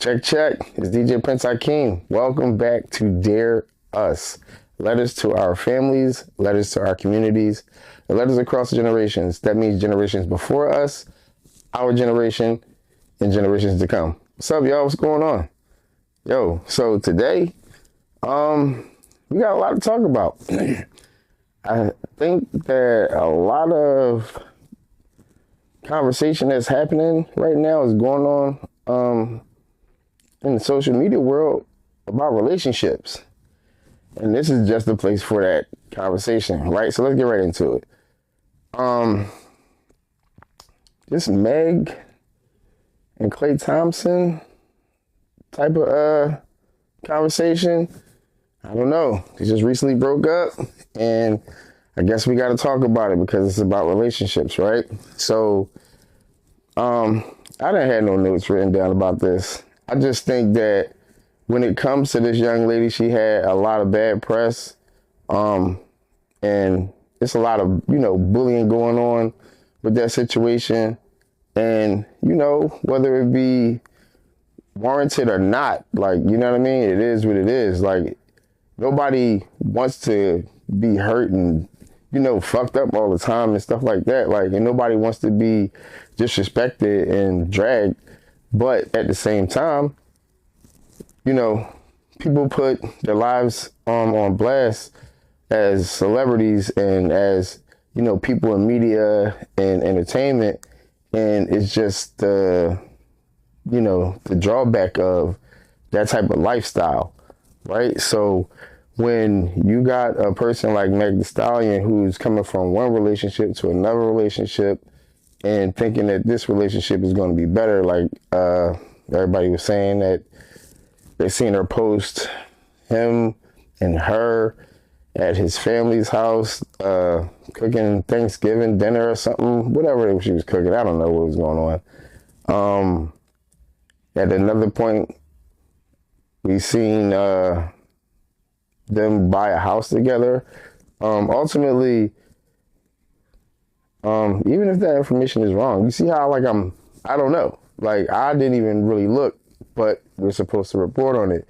Check, check. It's DJ Prince Akeem. Welcome back to Dare Us. Letters to our families, letters to our communities, and letters across the generations. That means generations before us, our generation, and generations to come. What's up, y'all? What's going on? Yo, so today, we got a lot to talk about. I think that a lot of conversation that's happening right now is going on in the social media world about relationships. And this is just the place for that conversation, right? So let's get right into it. This Meg and Klay Thompson type of conversation, I don't know. They just recently broke up, and I guess we got to talk about it because it's about relationships, right? So, I didn't have no notes written down about this. I just think that when it comes to this young lady, she had a lot of bad press, and it's a lot of, bullying going on with that situation. And, whether it be warranted or not, like, you know what I mean? It is what it is. Like, nobody wants to be hurt and, fucked up all the time and stuff like that. Like, and nobody wants to be disrespected and dragged. But at the same time, people put their lives on blast as celebrities and as, people in media and entertainment. And it's just the drawback of that type of lifestyle, right? So when you got a person like Meg Thee Stallion who's coming from one relationship to another relationship and thinking that this relationship is going to be better, like everybody was saying that they seen her post him and her at his family's house cooking Thanksgiving dinner or something, whatever she was cooking. I don't know what was going on. At another point, we seen them buy a house together. Ultimately, even if that information is wrong, you see how I don't know. Like, I didn't even really look, but we're supposed to report on it.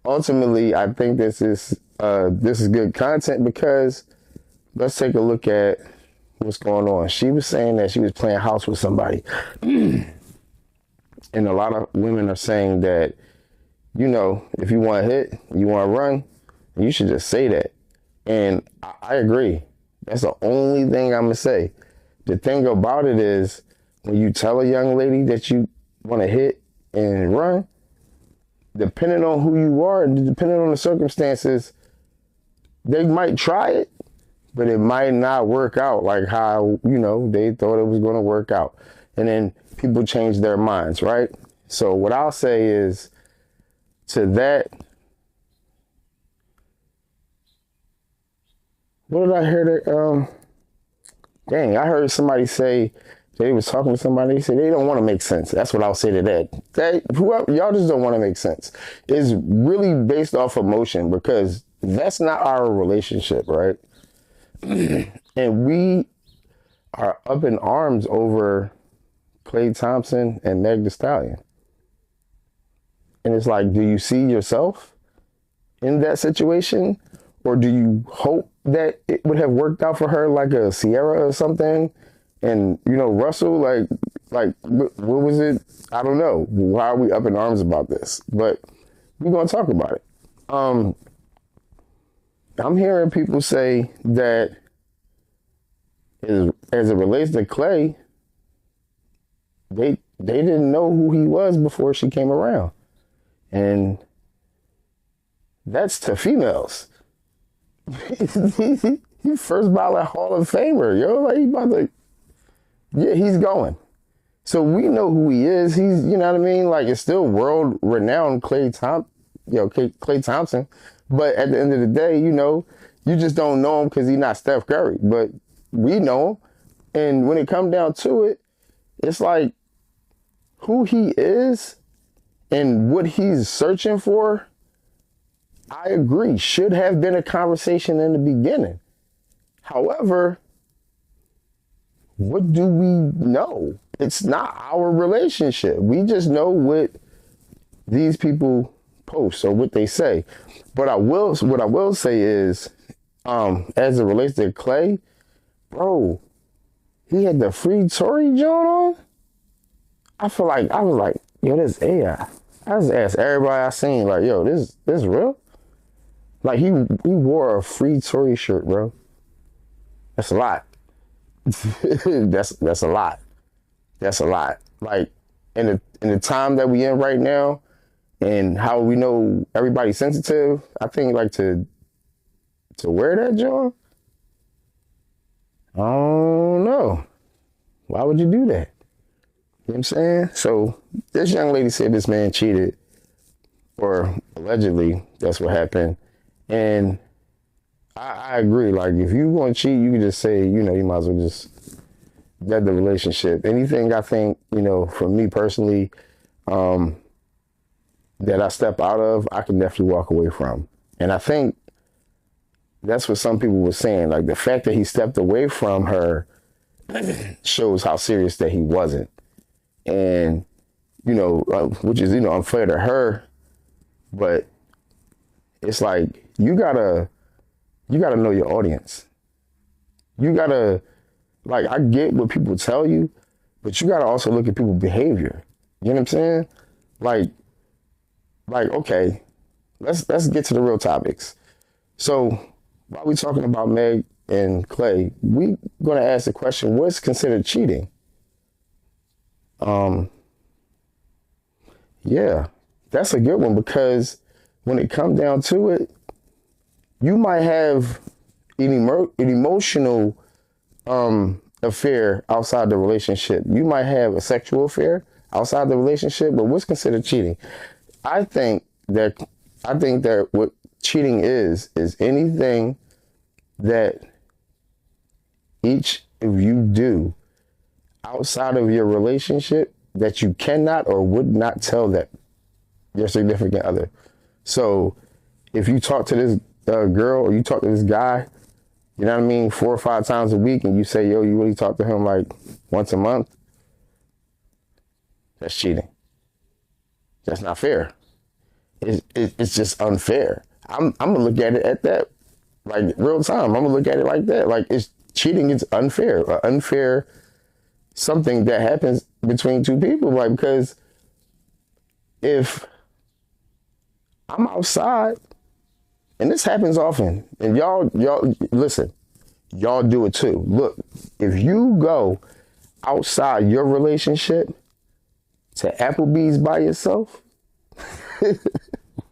Ultimately, I think this is good content because let's take a look at what's going on. She was saying that she was playing house with somebody. And a lot of women are saying that, if you want to hit, you want to run, you should just say that. And I agree. That's the only thing I'm going to say. The thing about it is when you tell a young lady that you want to hit and run, depending on who you are, depending on the circumstances, they might try it, but it might not work out like how, they thought it was going to work out. And then people change their minds, right? So what I'll say is to that, what did I hear that, I heard somebody say they was talking to somebody, they said they don't want to make sense. That's what I'll say to that. Whoever, y'all just don't want to make sense. It's really based off emotion because that's not our relationship, right? And we are up in arms over Klay Thompson and Meg Thee Stallion. And it's like, do you see yourself in that situation? Or do you hope that it would have worked out for her like a Sierra or something? And, Russell, like what was it? I don't know. Why are we up in arms about this? But we're going to talk about it. I'm hearing people say that as it relates to Klay, they didn't know who he was before she came around. And that's to females. He first ballot Hall of Famer, yo. Like, he about to, yeah, he's going. So we know who he is. He's, you know what I mean? Like, it's still world renowned Klay Thompson. But at the end of the day, you just don't know him because he's not Steph Curry. But we know him. And when it comes down to it, it's like who he is and what he's searching for, I agree, should have been a conversation in the beginning. However, what do we know? It's not our relationship. We just know what these people post or what they say. But what I will say is, as it relates to Clay, bro, he had the free Tory joint on. I feel like I was like, yo, this AI. I just asked everybody I seen, like, yo, this real? Like he wore a free Tory shirt, bro. That's a lot. that's a lot. That's a lot. Like in the time that we in right now, and how we know everybody's sensitive, I think like to wear that, John. I don't know. Why would you do that? You know what I'm saying? So this young lady said this man cheated, or allegedly that's what happened. And I agree. Like if you want to cheat, you can just say, you might as well just dead the relationship. Anything I think, for me personally, that I step out of, I can definitely walk away from. And I think that's what some people were saying. Like the fact that he stepped away from her shows how serious that he wasn't. And, which is, unfair to her, but it's like, you gotta know your audience. You gotta, like, I get what people tell you, but you gotta also look at people's behavior. You know what I'm saying? Like, okay, let's get to the real topics. So while we're talking about Meg and Clay, we gonna ask the question, what's considered cheating? Yeah, that's a good one, because when it comes down to it, you might have an emotional affair outside the relationship. You might have a sexual affair outside the relationship, but what's considered cheating? I think that what cheating is anything that each of you do outside of your relationship that you cannot or would not tell that your significant other. So if you talk to this girl, or you talk to this guy, you know what I mean, 4 or 5 times a week, and you say, yo, you really talk to him like once a month, that's cheating. That's not fair. It's just unfair. I'm gonna look at it at that, like real time. I'm gonna look at it like that. Like it's cheating. It's unfair. Unfair something that happens between two people. Like, because if I'm outside, and this happens often, and y'all listen, y'all do it too. Look, if you go outside your relationship to Applebee's by yourself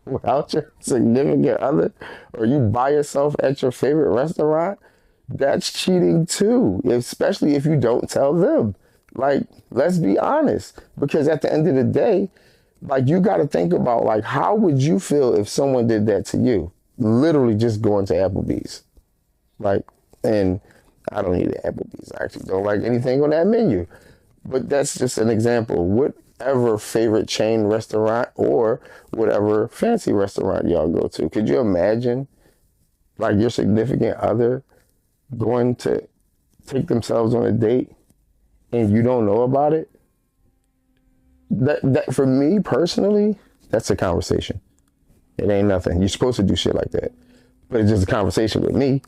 without your significant other, or you by yourself at your favorite restaurant, that's cheating too, especially if you don't tell them. Like, let's be honest, because at the end of the day, like, you got to think about, like, how would you feel if someone did that to you? Literally just going to Applebee's. Like, and I don't eat at Applebee's. I actually don't like anything on that menu. But that's just an example. Whatever favorite chain restaurant or whatever fancy restaurant y'all go to, could you imagine, like, your significant other going to take themselves on a date and you don't know about it? That for me personally, that's a conversation. It ain't nothing. You're supposed to do shit like that. But it's just a conversation with me,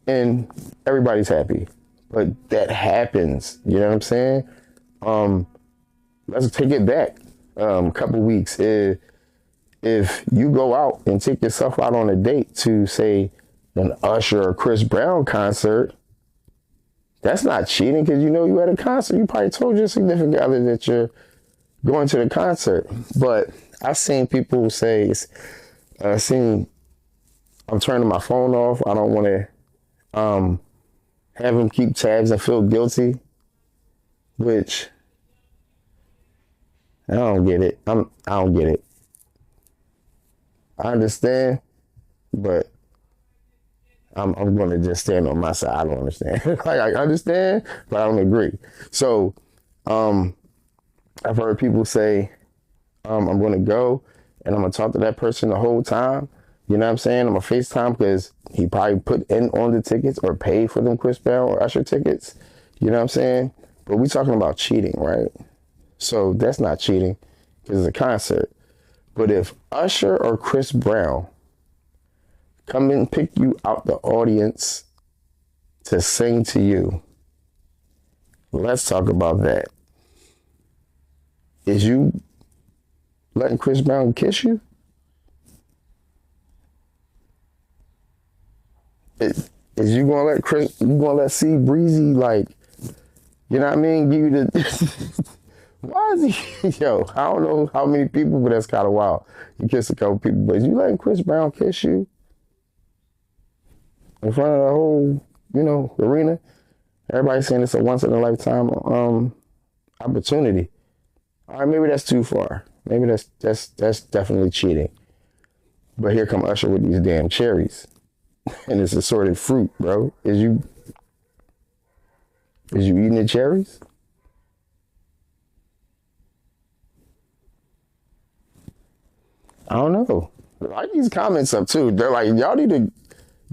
and everybody's happy. But that happens. You know what I'm saying? Let's take it back a couple weeks. If you go out and take yourself out on a date to, say, an Usher or Chris Brown concert, that's not cheating, because you at a concert. You probably told your significant other that you're going to the concert. But I've seen people say, I'm turning my phone off. I don't want to have them keep tabs and feel guilty, which I don't get it. I don't get it. I understand, but I'm going to just stand on my side. I don't understand. Like, I understand, but I don't agree. So, I've heard people say, I'm going to go and I'm going to talk to that person the whole time. You know what I'm saying? I'm going to FaceTime, because he probably put in on the tickets or paid for them Chris Brown or Usher tickets. You know what I'm saying? But we talking about cheating, right? So that's not cheating, because it's a concert. But if Usher or Chris Brown come and pick you out the audience to sing to you, let's talk about that. Is you letting Chris Brown kiss you? Is you gonna let C Breezy, like, you know what I mean, give you the why is he yo, I don't know how many people, but that's kind of wild. You kiss a couple people, but is you letting Chris Brown kiss you in front of the whole, arena? Everybody's saying it's a once in a lifetime opportunity. All right, maybe that's too far. Maybe that's definitely cheating. But here come Usher with these damn cherries. And it's assorted fruit, bro. Is you eating the cherries? I don't know. I like these comments up too. They're like, y'all need to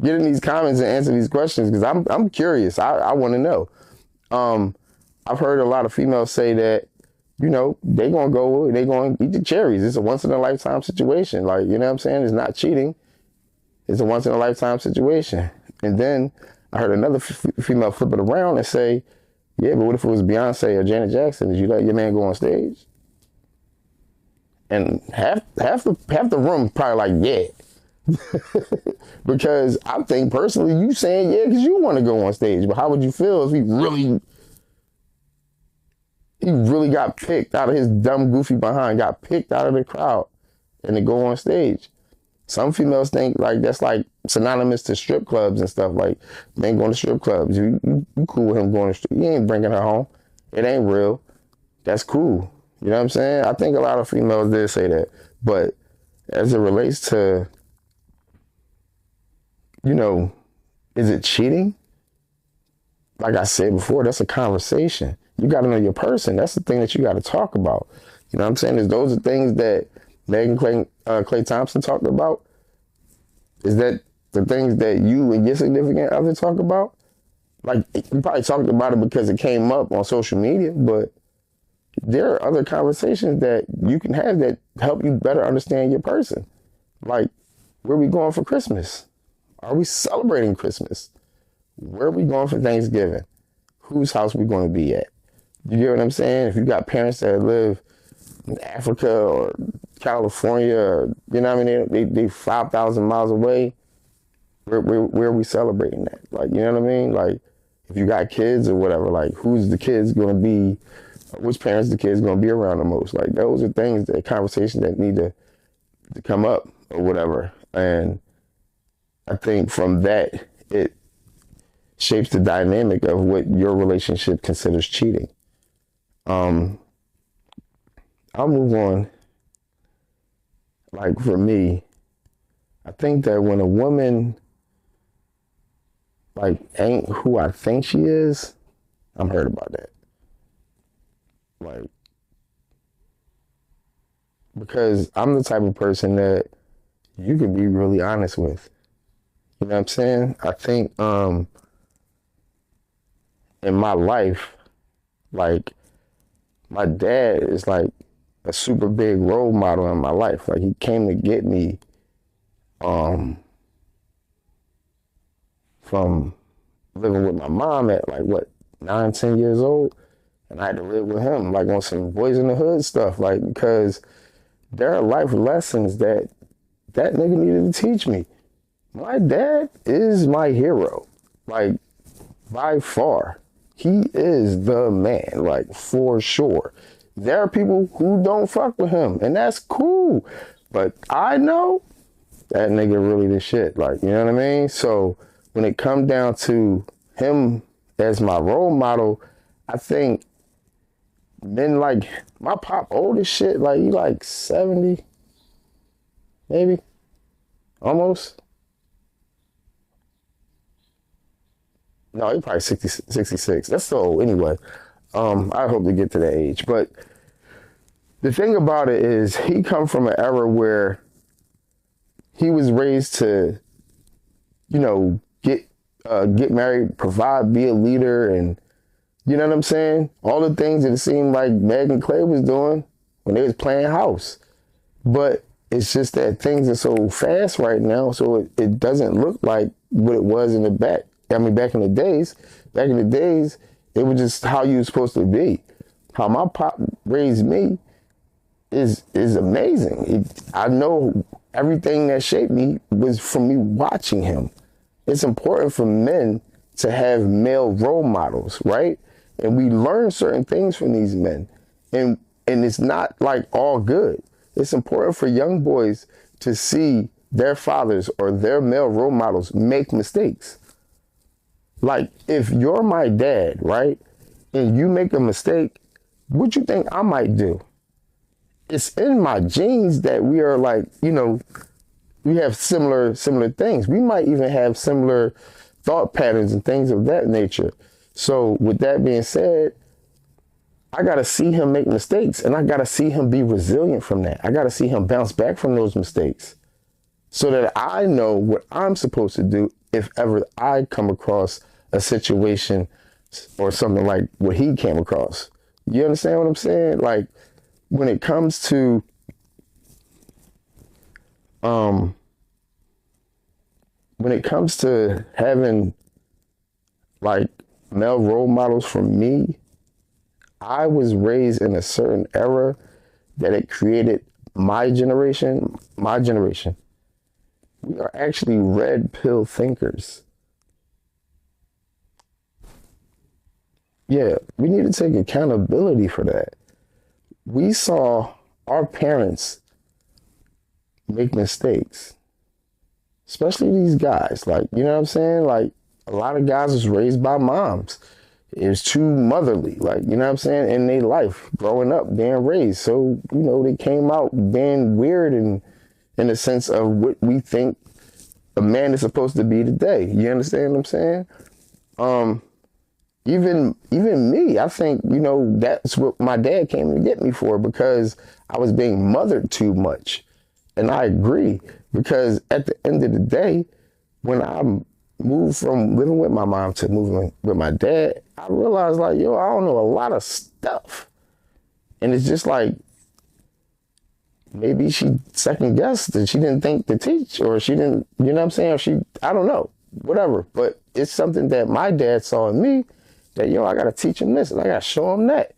get in these comments and answer these questions because I'm curious. I want to know. I've heard a lot of females say that, they gonna eat the cherries. It's a once in a lifetime situation. Like, you know what I'm saying? It's not cheating. It's a once in a lifetime situation. And then I heard another female flip it around and say, yeah, but what if it was Beyonce or Janet Jackson? Did you let your man go on stage? And half the room probably like, yeah. Because I think personally you saying yeah because you want to go on stage. But how would you feel if he really got picked out of his dumb goofy behind, got picked out of the crowd and to go on stage? Some females think like that's like synonymous to strip clubs and stuff. Like, man going to strip clubs. You cool with him going to strip. You ain't bringing her home. It ain't real. That's cool. You know what I'm saying? I think a lot of females did say that. But as it relates to, is it cheating? Like I said before, that's a conversation. You got to know your person. That's the thing that you got to talk about. You know what I'm saying? Those are things that Megan Clay Thompson talked about. Is that the things that you and your significant other talk about? Like, you probably talked about it because it came up on social media, but there are other conversations that you can have that help you better understand your person. Like, where are we going for Christmas? Are we celebrating Christmas? Where are we going for Thanksgiving? Whose house we going to be at? You get what I'm saying? If you got parents that live in Africa or California, or, you know what I mean? They 5,000 miles away. Where are we celebrating that? Like, you know what I mean? Like, if you got kids or whatever, like, who's the kids going to be? Which parents the kids going to be around the most? Like, those are things, that conversations that need to come up or whatever. And I think from that, it shapes the dynamic of what your relationship considers cheating. I'll move on. Like, for me, I think that when a woman, like, ain't who I think she is, I'm hurt about that. Like, because I'm the type of person that you can be really honest with. You know what I'm saying? I think in my life, like, my dad is like a super big role model in my life. Like, he came to get me from living with my mom at like, what, 9, 10 years old. And I had to live with him, like, on some Boys in the Hood stuff, like, because there are life lessons that nigga needed to teach me. My dad is my hero, like, by far. He is the man, like, for sure. There are people who don't fuck with him, and that's cool. But I know that nigga really the shit, like, you know what I mean? So when it comes down to him as my role model, I think men like my pop old as shit, like, he like 70, maybe, almost. No, he probably 60, 66. That's so old anyway. I hope to get to that age. But the thing about it is, he come from an era where he was raised to, get married, provide, be a leader, and you know what I'm saying? All the things that it seemed like Meg and Clay was doing when they was playing house. But It's just that things are so fast right now, so it doesn't look like what it was in the back. I mean, back in the days, it was just how you were supposed to be. How my pop raised me is amazing. I know everything that shaped me was from me watching him. It's important for men to have male role models, right? And we learn certain things from these men. And it's not like all good. It's important for young boys to see their fathers or their male role models make mistakes. Like, if you're my dad, right, and you make a mistake, what you think I might do? It's in my genes that we are like, we have similar things. We might even have similar thought patterns and things of that nature. So with that being said, I got to see him make mistakes, and I got to see him be resilient from that. I got to see him bounce back from those mistakes so that I know what I'm supposed to do if ever I come across a situation or something like what he came across. You understand what I'm saying? Like, when it comes to having like male role models for me, I was raised in a certain era that it created my generation. We are actually red pill thinkers. Yeah, we need to take accountability for that. We saw our parents make mistakes, especially these guys. Like, you know what I'm saying? Like, a lot of guys was raised by moms. It was too motherly, like, you know what I'm saying, in their life, growing up, being raised. So, they came out being weird in the sense of what we think a man is supposed to be today. You understand what I'm saying? Even me, I think, that's what my dad came to get me for, because I was being mothered too much. And I agree, because at the end of the day, when I moved from living with my mom to moving with my dad, I realized, like, I don't know a lot of stuff. And it's just like, maybe she second guessed and she didn't think to teach, or she didn't, you know what I'm saying? Or I don't know, whatever. But it's something that my dad saw in me that, I got to teach him this and I got to show him that.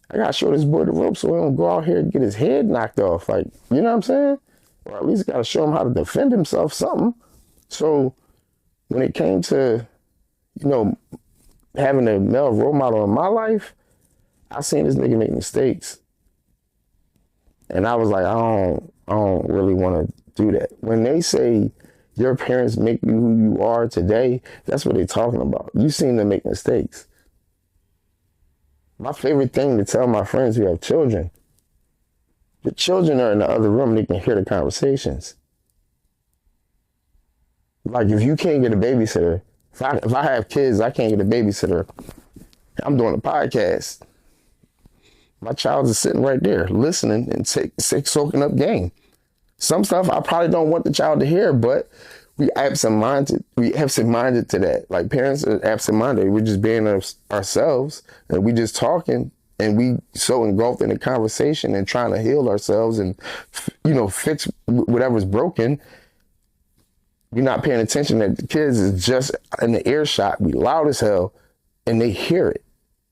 I got to show this boy the ropes so he don't go out here and get his head knocked off. Like, you know what I'm saying? Or at least got to show him how to defend himself, something. So when it came to, having a male role model in my life, I seen this nigga make mistakes. And I was like, I don't really want to do that. When they say your parents make you who you are today, that's what they're talking about. You seen them make mistakes. My favorite thing to tell my friends who have children, the children are in the other room, they can hear the conversations. Like, if you can't get a babysitter, if I have kids, I can't get a babysitter, I'm doing a podcast. My child is sitting right there listening and soaking up game. Some stuff I probably don't want the child to hear, but we absent-minded to that. Like, parents are absent-minded. We're just being ourselves, and we just talking, and we so engulfed in the conversation and trying to heal ourselves and, fix whatever's broken. We're not paying attention that the kids is just in the earshot. We loud as hell, and they hear it.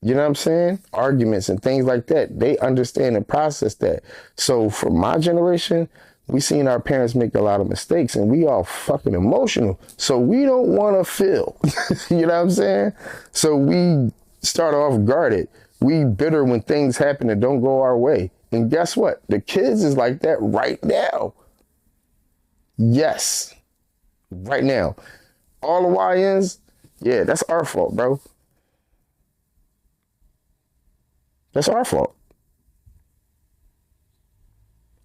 You know what I'm saying? Arguments and things like that. They understand and process that. So for my generation, we seen our parents make a lot of mistakes, and we all fucking emotional. So we don't want to feel. You know what I'm saying? So we start off guarded. We bitter when things happen that don't go our way. And guess what? The kids is like that right now. Yes. Right now. All the YNs, yeah, that's our fault, bro. That's our fault.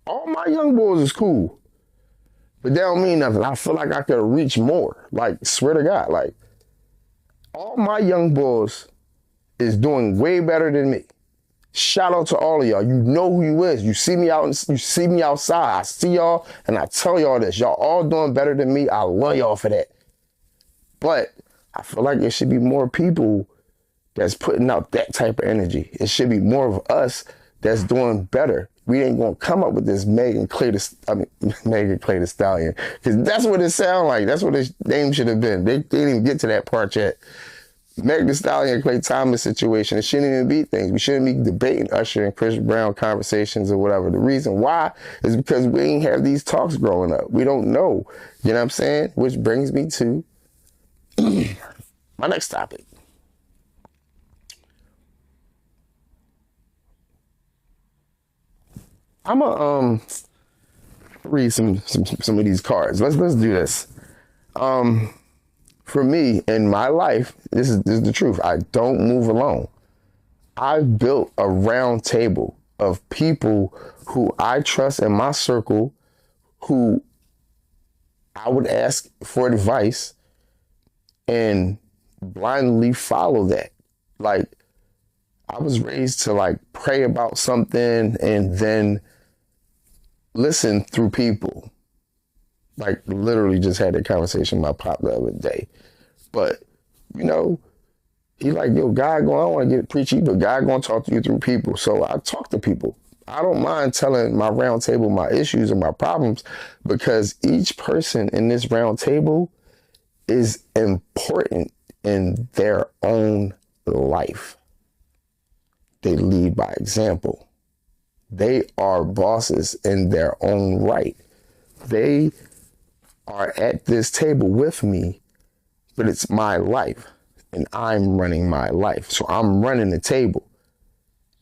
All my young boys is cool, but they don't mean nothing. I feel like I could reach more. Like, swear to God, like, all my young boys is doing way better than me. Shout out to all of y'all. You know who you is. You see me out, you see me outside. I see y'all, and I tell y'all this. Y'all all doing better than me. I love y'all for that. But I feel like there should be more people that's putting out that type of energy. It should be more of us that's doing better. We ain't gonna come up with this Megan Thee Stallion, because that's what it sounds like. That's what its name should have been. They didn't even get to that part yet. Megan Thee Stallion and Clay Thomas situation, it shouldn't even be things. We shouldn't be debating Usher and Chris Brown conversations or whatever. The reason why is because we ain't have these talks growing up. We don't know. You know what I'm saying? Which brings me to my next topic. I'm gonna read some of these cards. Let's do this. For me, in my life, this is the truth. I don't move alone. I've built a round table of people who I trust in my circle, who I would ask for advice and blindly follow that. Like, I was raised to like pray about something and then listen through people. Like, literally just had that conversation with my pop the other day. But, you know, he like, yo, God going, I don't want to get preachy, but God going to talk to you through people. So I talk to people. I don't mind telling my round table my issues and my problems, because each person in this round table is important in their own life. They lead by example. They are bosses in their own right. They are at this table with me, but it's my life and I'm running my life. So I'm running the table.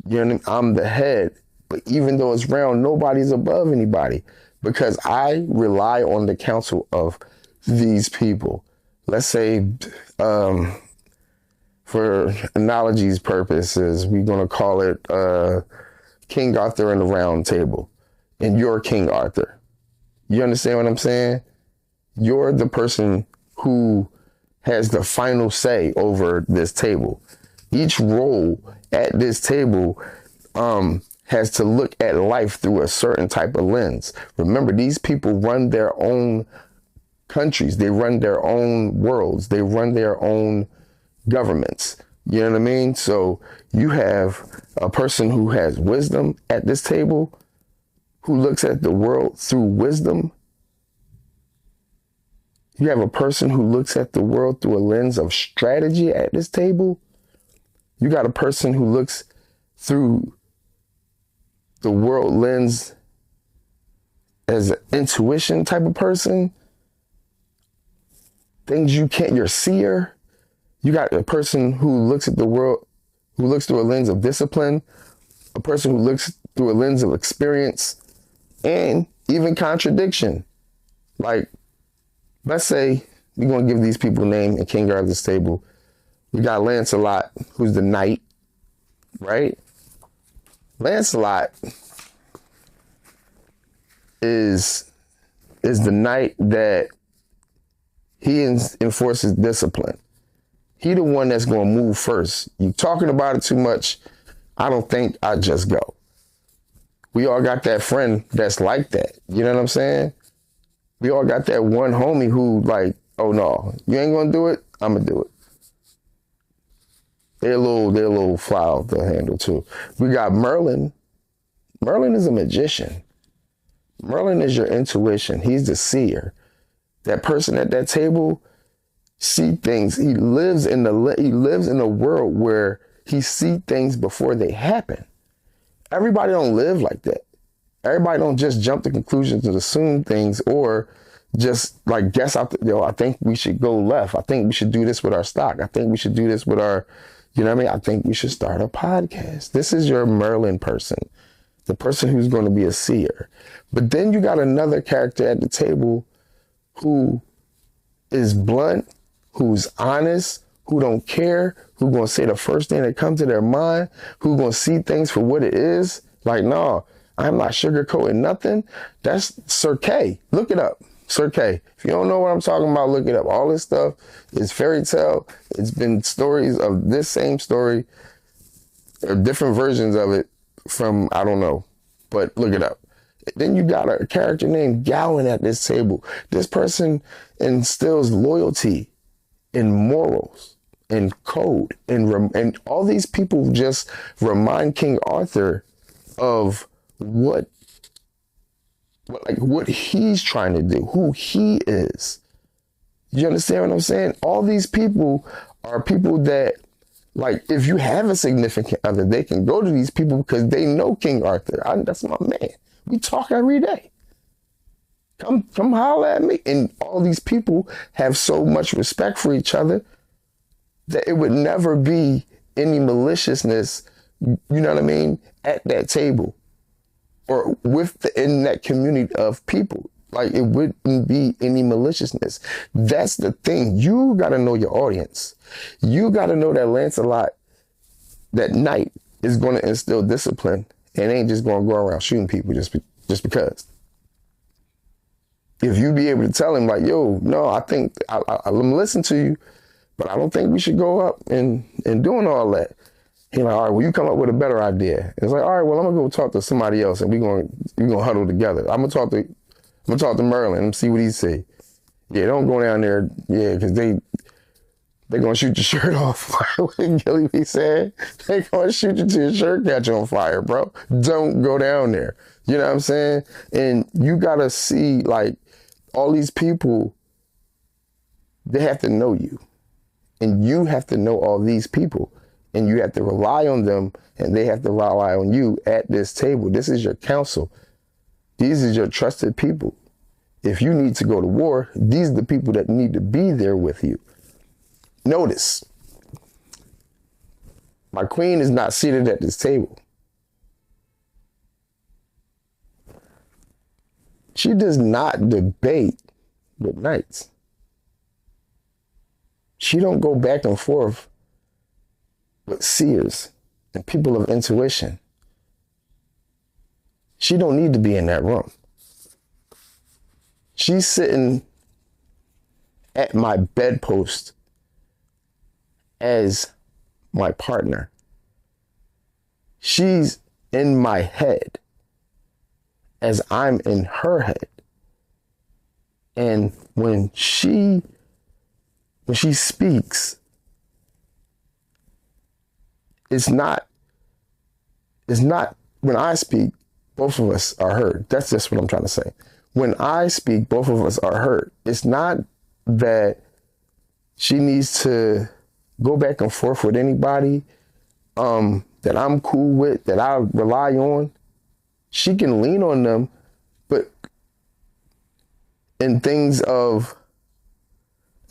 You know what I mean? I'm the head, but even though it's round, nobody's above anybody, because I rely on the counsel of these people. Let's say, for analogies purposes, we're going to call it King Arthur and the Round Table, and you're King Arthur. You understand what I'm saying? You're the person who has the final say over this table. Each role at this table has to look at life through a certain type of lens. Remember, these people run their own countries. They run their own worlds. They run their own governments. You know what I mean? So you have a person who has wisdom at this table, who looks at the world through wisdom. You have a person who looks at the world through a lens of strategy at this table. You got a person who looks through the world lens as an intuition type of person. Things you can't, you're a seer. You got a person who looks at the world, who looks through a lens of discipline, a person who looks through a lens of experience, and even contradiction. Like, let's say we're going to give these people a name in King Arthur's table. We got Lancelot, who's the knight, right? Lancelot is the knight that he enforces discipline. He the one that's going to move first. You talking about it too much, I don't think I just go. We all got that friend that's like that. You know what I'm saying? We all got that one homie who like, oh no, you ain't gonna do it, I'm gonna do it. They're a little fly off the handle too. We got Merlin. Merlin is a magician. Merlin is your intuition. He's the seer. That person at that table see things. He lives in a world where he see things before they happen. Everybody don't live like that. Everybody don't just jump to conclusions and assume things, or just like guess out. I think we should go left. I think we should do this with our stock. I think we should do this with our, you know what I mean? I think we should start a podcast. This is your Merlin person, the person who's going to be a seer. But then you got another character at the table who is blunt, who's honest, who don't care, who going to say the first thing that comes to their mind, who going to see things for what it is. Like, no, I'm not sugarcoating nothing. That's Sir K. Look it up. Sir K. If you don't know what I'm talking about, look it up. All this stuff is fairy tale. It's been stories of this same story, or different versions of it from, I don't know, but look it up. Then you got a character named Gowan at this table. This person instills loyalty and morals and code, and all these people just remind King Arthur of what he's trying to do, who he is. You understand what I'm saying? All these people are people that, like, if you have a significant other, they can go to these people because they know King Arthur. That's my man. We talk every day. Come holler at me. And all these people have so much respect for each other that it would never be any maliciousness, you know what I mean, at that table or in that community of people. Like, it wouldn't be any maliciousness. That's the thing. You got to know your audience. You got to know that Lancelot that night is going to instill discipline and ain't just going to go around shooting people just because. If you be able to tell him, like, yo, no, I think I'm listening to you, but I don't think we should go up and doing all that. He's like, all right, well, you come up with a better idea. It's like, all right, well, I'm gonna go talk to somebody else, and we're gonna huddle together. I'm gonna talk to Merlin and see what he say. Yeah, don't go down there, yeah, because they're gonna shoot your shirt off. What Gilly be saying? They gonna shoot you till your shirt catch on fire, bro. Don't go down there. You know what I'm saying? And you gotta see, like, all these people, they have to know you. And you have to know all these people. And you have to rely on them, and they have to rely on you at this table. This is your council. These are your trusted people. If you need to go to war, these are the people that need to be there with you. Notice, my queen is not seated at this table. She does not debate with knights. She don't go back and forth with seers and people of intuition. She don't need to be in that room. She's sitting at my bedpost as my partner. She's in my head as I'm in her head. And when she speaks, it's not when I speak, both of us are heard. That's just what I'm trying to say. When I speak, both of us are heard. It's not that she needs to go back and forth with anybody that I'm cool with, that I rely on. She can lean on them, but in things of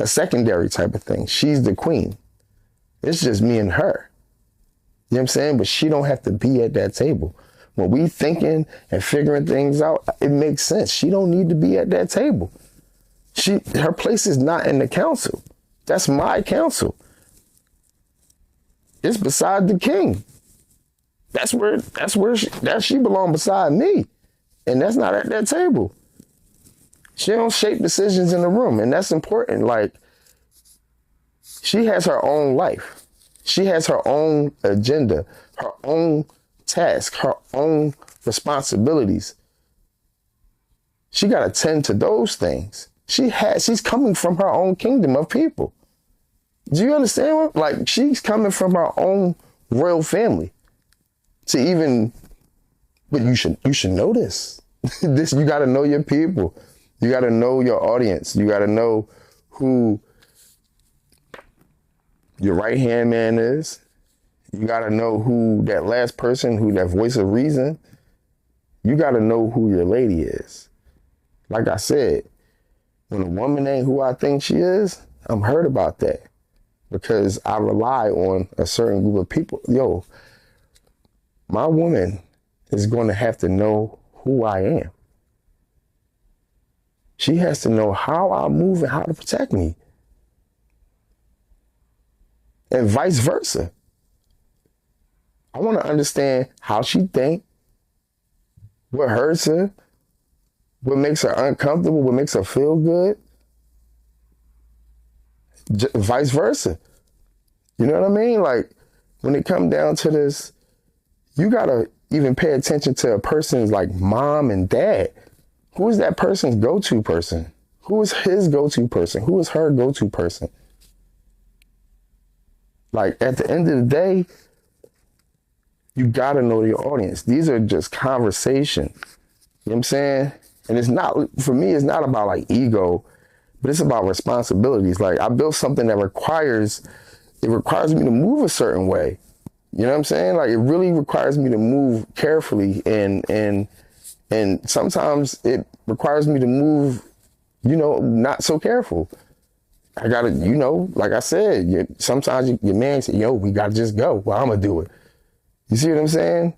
a secondary type of thing. She's the queen. It's just me and her. You know what I'm saying? But she don't have to be at that table. When we thinking and figuring things out, it makes sense. She don't need to be at that table. Her place is not in the council. That's my council. It's beside the king. That's where she belong, beside me. And that's not at that table. She don't shape decisions in the room, and that's important. Like, she has her own life. She has her own agenda, her own task, her own responsibilities. She got to tend to those things. She's coming from her own kingdom of people. Do you understand? Like, she's coming from her own royal family to even, but you should know this. You got to know your people. You got to know your audience. You got to know who your right-hand man is. You got to know who that last person, who that voice of reason. You got to know who your lady is. Like I said, when a woman ain't who I think she is, I'm hurt about that because I rely on a certain group of people. Yo, my woman is going to have to know who I am. She has to know how I move and how to protect me. And vice versa. I want to understand how she thinks, what hurts her, what makes her uncomfortable, what makes her feel good. Vice versa. You know what I mean? Like, when it comes down to this, you got to even pay attention to a person's like mom and dad. Who is that person's go-to person? Who is his go-to person? Who is her go-to person? Like, at the end of the day, You got to know your audience. These are just conversation. You know what I'm saying? And it's not, for me, it's not about like ego, but it's about responsibilities. Like I built something that requires me to move a certain way. You know what I'm saying? Like it really requires me to move carefully, and sometimes it requires me to move, not so careful. I gotta, like I said, sometimes your man say, yo, we gotta just go. Well, I'm gonna do it. You see what I'm saying?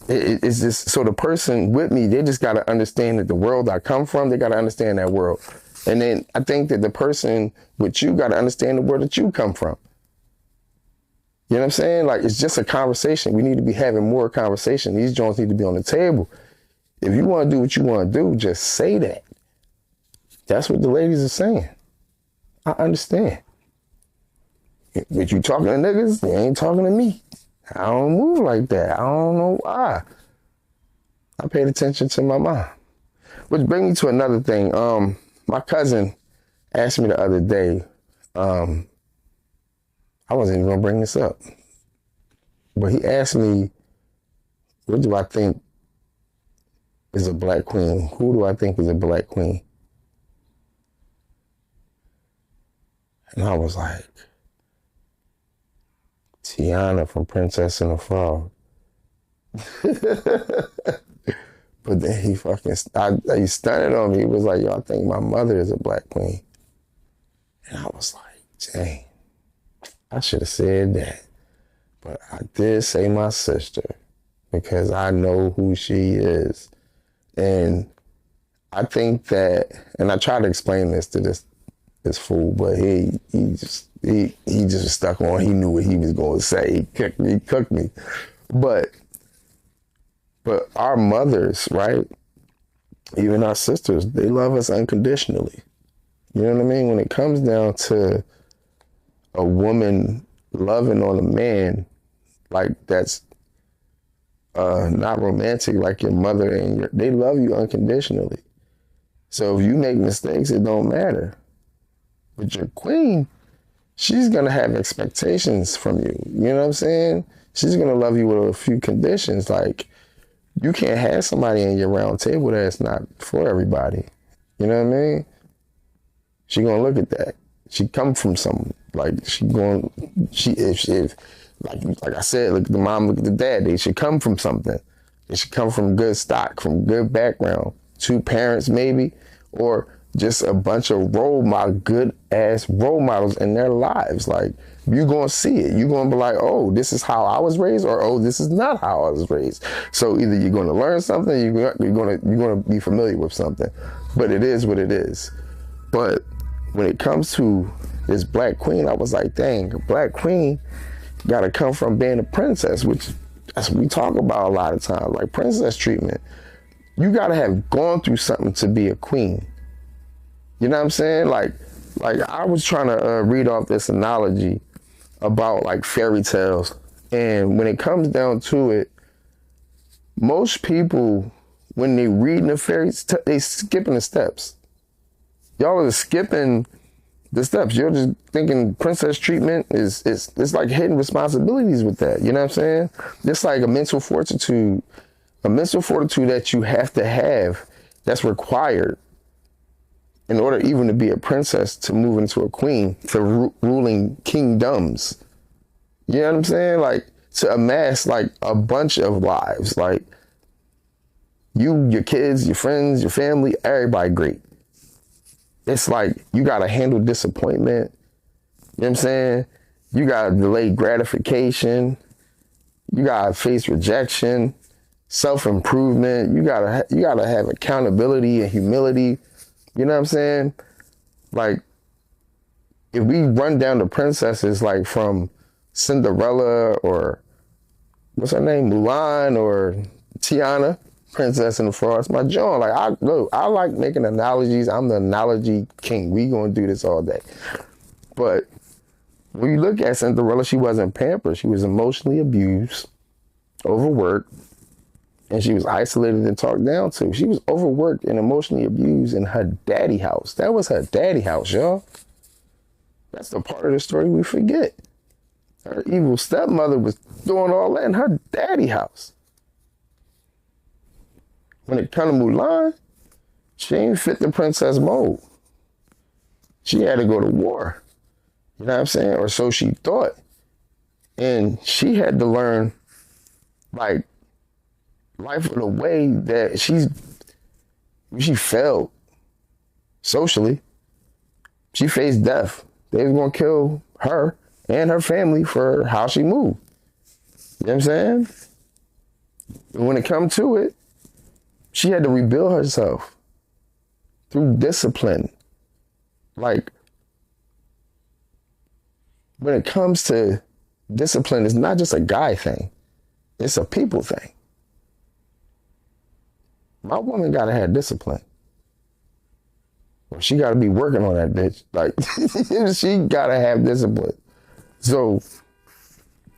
It's just, so the person with me, they just gotta understand that the world I come from, they gotta understand that world. And then I think that the person with you gotta understand the world that you come from. You know what I'm saying? Like, it's just a conversation. We need to be having more conversation. These joints need to be on the table. If you want to do what you want to do, just say that. That's what the ladies are saying. I understand. But you talking to niggas, they ain't talking to me. I don't move like that. I don't know why. I paid attention to my mom. Which brings me to another thing. My cousin asked me the other day, I wasn't even gonna bring this up, but he asked me, what do I think is a black queen? Who do I think is a black queen? And I was like, Tiana from Princess and the Frog. But then he he stunned on me. He was like, yo, I think my mother is a black queen. And I was like, dang, I should have said that. But I did say my sister because I know who she is. And I think that, and I tried to explain this to this fool, but he just was stuck on, he knew what he was going to say. He cooked me. But our mothers, right? Even our sisters, they love us unconditionally. You know what I mean? When it comes down to a woman loving on a man, like that's not romantic, like your mother, and they love you unconditionally. So if you make mistakes, it don't matter. But your queen, she's gonna have expectations from you. You know what I'm saying? She's gonna love you with a few conditions. Like, you can't have somebody in your round table that's not for everybody. You know what I mean? She gonna look at that. She come from some, like, if like I said, look at the mom, look at the dad, they should come from something. They should come from good stock, from good background. 2 parents maybe, or just a bunch of good ass role models in their lives. Like, you're gonna see it. You're gonna be like, oh, this is how I was raised, or oh, this is not how I was raised. So either you're gonna learn something, you're gonna be familiar with something. But it is what it is. But when it comes to this black queen, I was like, dang, a black queen gotta come from being a princess, which that's what we talk about a lot of times, like princess treatment. You gotta have gone through something to be a queen. You know what I'm saying? Like I was trying to read off this analogy about like fairy tales, and when it comes down to it, most people, when they reading the fairies, they skipping the steps. Y'all are skipping the steps. You're just thinking princess treatment is it's like hidden responsibilities with that. You know what I'm saying? It's like a mental fortitude that you have to have, that's required in order even to be a princess, to move into a queen, to ruling kingdoms. You know what I'm saying? Like, to amass like a bunch of lives, like you, your kids, your friends, your family, everybody great. It's like, you gotta handle disappointment. You know what I'm saying? You gotta delay gratification. You gotta face rejection, self-improvement. You gotta have accountability and humility. You know what I'm saying? Like, if we run down the princesses, like from Cinderella, or what's her name, Mulan, or Tiana, Princess and the Frog, it's my joint. Like, I like making analogies. I'm the analogy king. We gonna do this all day. But when you look at Cinderella, she wasn't pampered. She was emotionally abused, overworked, and she was isolated and talked down to. She was overworked and emotionally abused in her daddy house. That was her daddy house, y'all. That's the part of the story we forget. Her evil stepmother was doing all that in her daddy house. When it come to Mulan, she ain't fit the princess mold. She had to go to war. You know what I'm saying? Or so she thought. And she had to learn, like, life in a way that she failed socially. She faced death. They was gonna kill her and her family for how she moved. You know what I'm saying? And when it come to it, she had to rebuild herself through discipline. Like, when it comes to discipline, it's not just a guy thing. It's a people thing. My woman gotta have discipline. Well, she gotta be working on that bitch. Like, she gotta have discipline. So,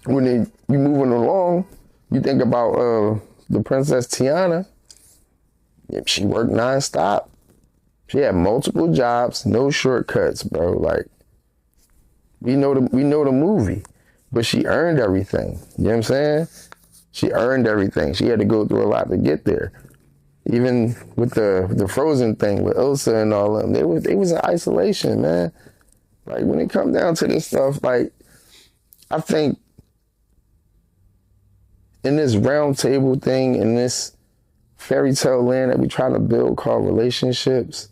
when you moving along, you think about the Princess Tiana. She worked nonstop. She had multiple jobs, no shortcuts, bro. Like, we know the movie, but she earned everything. You know what I'm saying? She earned everything. She had to go through a lot to get there. Even with the Frozen thing with Elsa and all of them, they was in isolation, man. Like, when it comes down to this stuff, like, I think in this round table thing, in this fairy tale land that we try to build called relationships,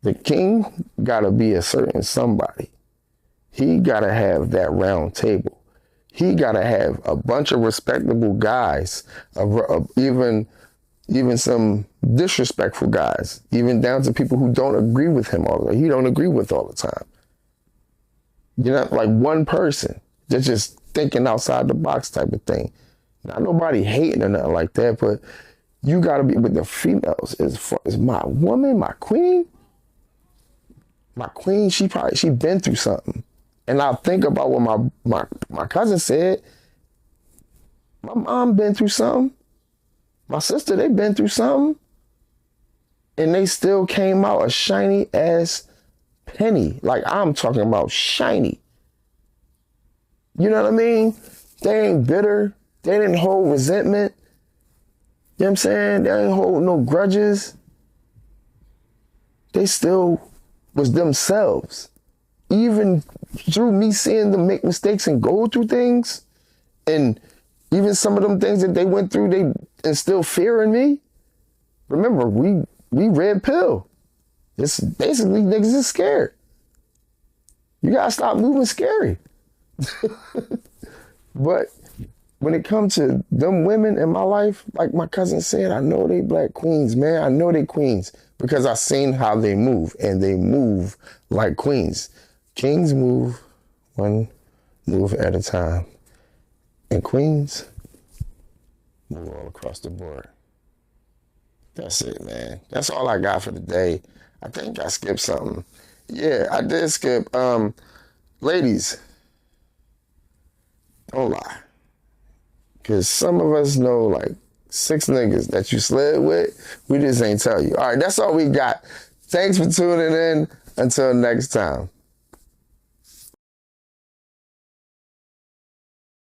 the king gotta be a certain somebody. He gotta have that round table. He gotta have a bunch of respectable guys, even some disrespectful guys, even down to people who don't agree with him all the time. He don't agree with all the time. You're not like one person that's just thinking outside the box type of thing. Not nobody hating or nothing like that, but you gotta be with the females. As far as my woman, my queen, she been through something. And I think about what my cousin said. My mom been through something. My sister, they been through something. And they still came out a shiny ass penny. Like, I'm talking about shiny. You know what I mean? They ain't bitter. They didn't hold resentment. You know what I'm saying? They didn't hold no grudges. They still was themselves. Even through me seeing them make mistakes and go through things, and even some of them things that they went through, they instilled fear in me. Remember, we red pill. It's basically niggas is scared. You gotta stop moving scary. But when it comes to them women in my life, like my cousin said, I know they black queens, man. I know they queens because I seen how they move, and they move like queens. Kings move one move at a time, and queens move all across the board. That's it, man. That's all I got for the day. I think I skipped something. Yeah, I did skip. Ladies, don't lie. Because some of us know like 6 niggas that you slid with. We just ain't tell you. All right, that's all we got. Thanks for tuning in. Until next time.